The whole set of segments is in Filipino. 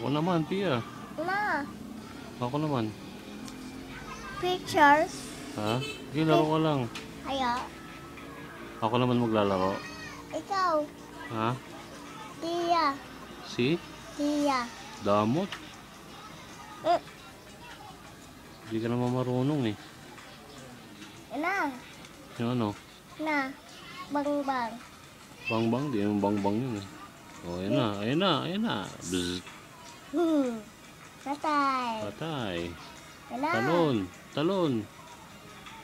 Ako naman, Pia. Na, Ako naman. picture. Ha? Sige, laro ka lang. Ayo, Ako naman maglalaro. ikaw. Ha? Tia, Si? tia. Damot. Eh, Hindi ka naman marunong eh. na, Yung ano? na, bang bang. Bang-bang? Di naman bang-bang yun eh. Oh, ayan na, ayan na, ayan na. Bzz. Patay. Patay. Na, Talon. Talon.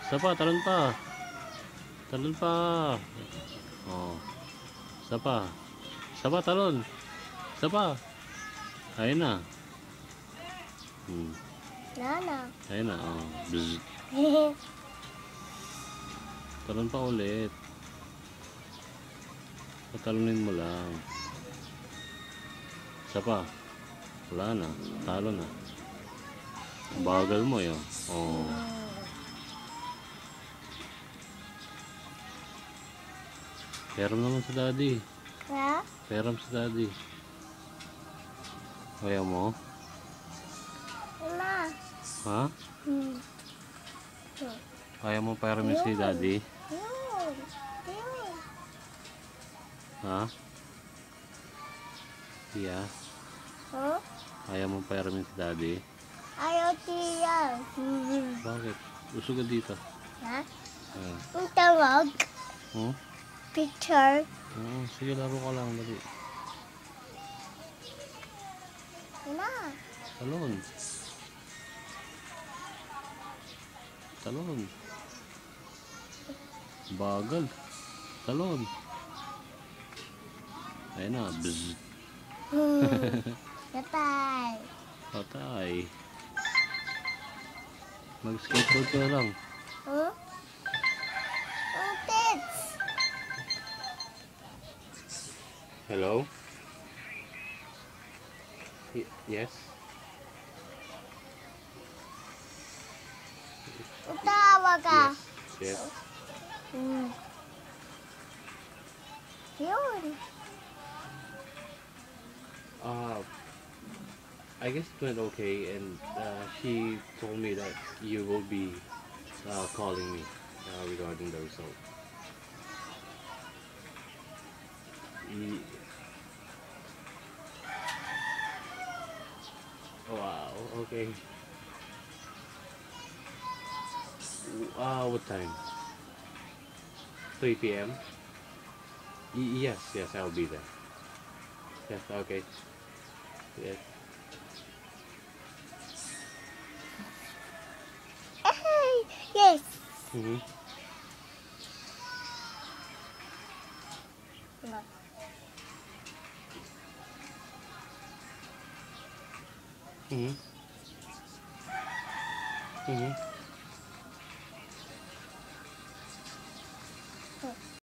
Isa pa, talon pa. Talon pa. Oh. Isa pa. Isa pa, talon. Isa pa. Ayun na. na. Ayun na. Oh. Bzz. Talon pa ulit. Patalunin mo lang. Isa pa. Wala na. Talo na. Bagal mo yun. Oh. Peram naman sa daddy. Ha? Peram sa daddy. Ayaw mo? Na. Ha? Ayaw mo peram si daddy? Yun. Yun. Ha? Tia? Huh? Ayaw mo peram si daddy? Ayaw tiya. Bakit? Gusto ka dito? Ha? Ah. Ang tawag. Hmm? Picture. Oo, sige, laro ka lang. Dali. Na. Talon. Talon. Bagal. Talon. Ayun na. Bzz. Patay. Patay. Mag-skateboard ka lang. Huh? Ang tits. Hello? Yes? Ang tawag ka. Yes. Yun. I guess it went okay, and she told me that you will be calling me regarding the result. Wow, okay. What time? 3 p.m.? Yes, I'll be there. Yes, okay. Yes. Hey, yes. Mm-hmm. No. Mm-hmm. Mm-hmm.